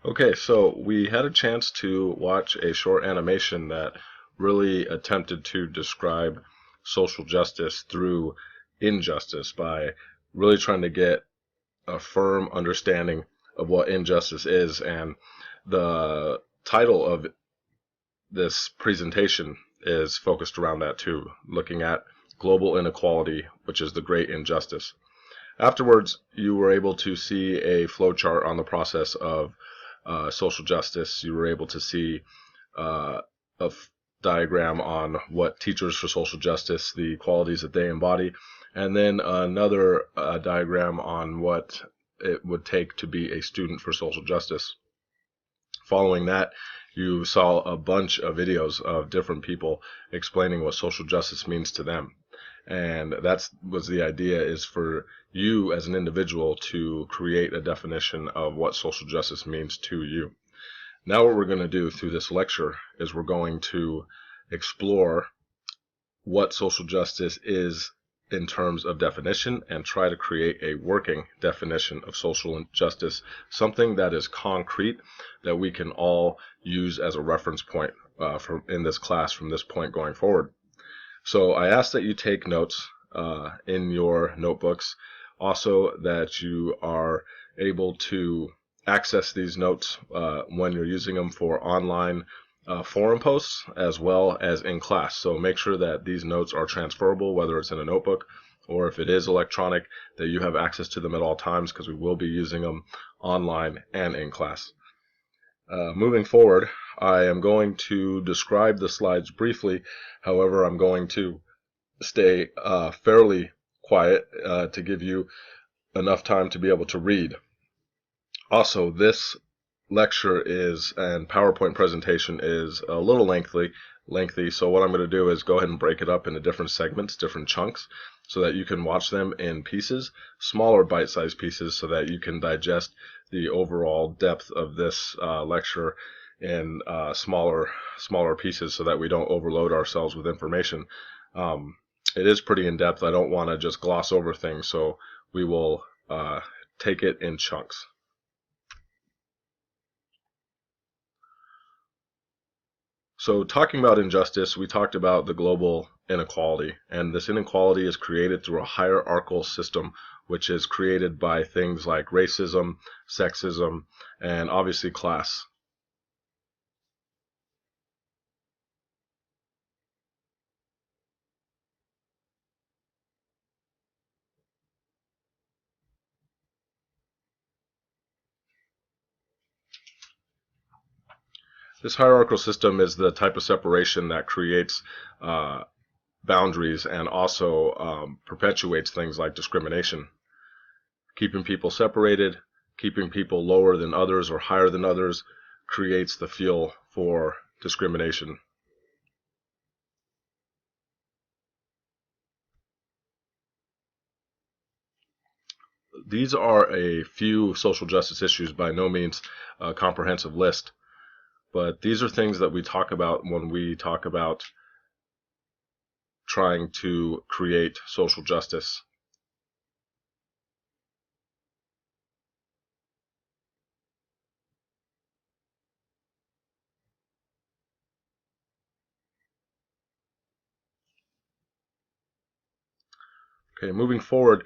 Okay, so we had a chance to watch a short animation that really attempted to describe social justice through injustice by really trying to get a firm understanding of what injustice is. And the title of this presentation is focused around that too, looking at global inequality, which is the great injustice. Afterwards, you were able to see a flowchart on the process of social justice. You were able to see a diagram on what Teachers for Social Justice, the qualities that they embody, and then another diagram on what it would take to be a student for social justice. Following that, you saw a bunch of videos of different people explaining what social justice means to them. And that was the idea, is for you as an individual to create a definition of what social justice means to you. Now what we're going to do through this lecture is we're going to explore what social justice is in terms of definition and try to create a working definition of social justice, something that is concrete that we can all use as a reference point in this class from this point going forward. So I ask that you take notes in your notebooks, also that you are able to access these notes when you're using them for online forum posts as well as in class. So make sure that these notes are transferable, whether it's in a notebook or if it is electronic, that you have access to them at all times, because we will be using them online and in class. Moving forward, I am going to describe the slides briefly. However, I'm going to stay fairly quiet to give you enough time to be able to read. Also, this lecture and PowerPoint presentation is a little lengthy, so what I'm going to do is go ahead and break it up into different segments, different chunks, so that you can watch them in pieces, smaller bite-sized pieces, so that you can digest the overall depth of this lecture in smaller pieces, so that we don't overload ourselves with information. It is pretty in-depth. I don't want to just gloss over things, so we will take it in chunks. So talking about injustice, we talked about the global inequality, and this inequality is created through a hierarchical system, which is created by things like racism, sexism, and obviously class. This hierarchical system is the type of separation that creates boundaries and also perpetuates things like discrimination. Keeping people separated, keeping people lower than others or higher than others, creates the fuel for discrimination. These are a few social justice issues, by no means a comprehensive list, but these are things that we talk about when we talk about trying to create social justice. Okay, moving forward,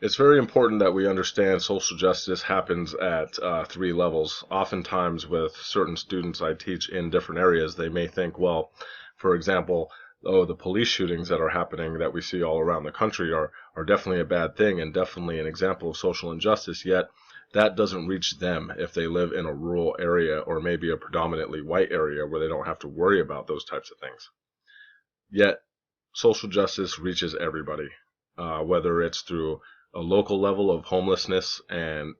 it's very important that we understand social justice happens at three levels. Oftentimes with certain students I teach in different areas, they may think, well, for example, oh, the police shootings that are happening that we see all around the country are definitely a bad thing and definitely an example of social injustice, yet that doesn't reach them if they live in a rural area or maybe a predominantly white area where they don't have to worry about those types of things. Yet social justice reaches everybody, whether it's through a local level of homelessness and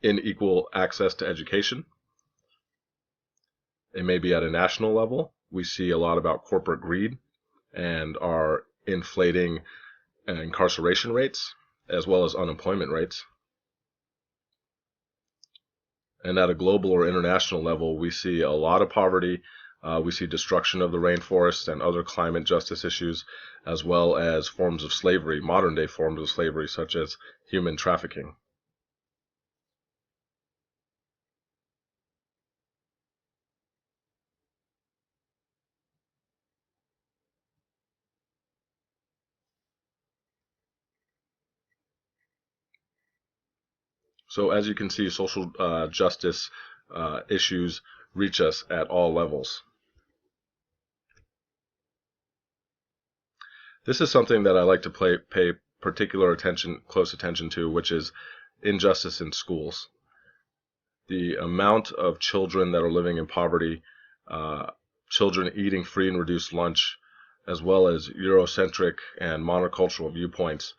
unequal access to education. It may be at a national level. We see a lot about corporate greed and our inflating incarceration rates as well as unemployment rates. And at a global or international level, we see a lot of poverty. We see destruction of the rainforests and other climate justice issues, as well as forms of slavery, modern day forms of slavery, such as human trafficking. So as you can see, social justice issues reach us at all levels. This is something that I like to pay particular attention, close attention to, which is injustice in schools. The amount of children that are living in poverty, children eating free and reduced lunch, as well as Eurocentric and monocultural viewpoints,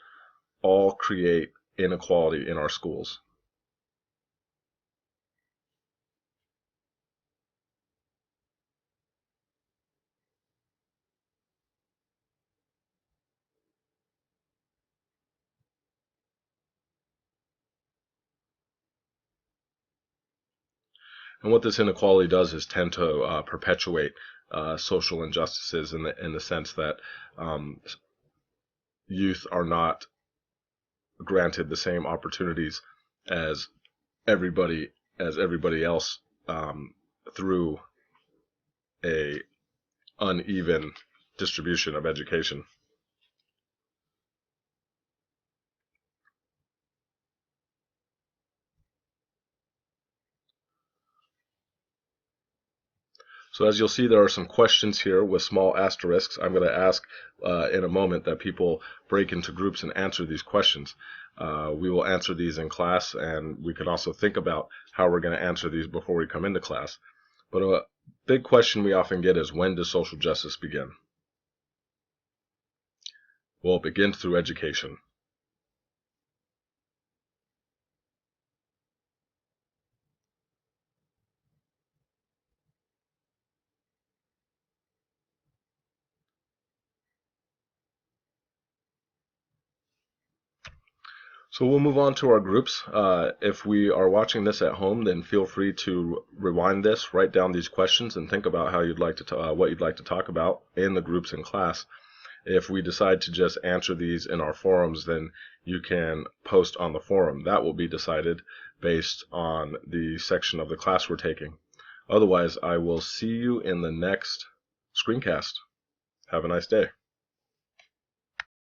all create inequality in our schools. And what this inequality does is tend to perpetuate social injustices in the sense that youth are not granted the same opportunities as everybody else through a uneven distribution of education. So as you'll see, there are some questions here with small asterisks. I'm going to ask in a moment that people break into groups and answer these questions. We will answer these in class, and we can also think about how we're going to answer these before we come into class. But a big question we often get is, when does social justice begin? Well, it begins through education. So we'll move on to our groups. If we are watching this at home, then feel free to rewind this, write down these questions, and think about how you'd like to what you'd like to talk about in the groups in class. If we decide to just answer these in our forums, then you can post on the forum. That will be decided based on the section of the class we're taking. Otherwise, I will see you in the next screencast. Have a nice day.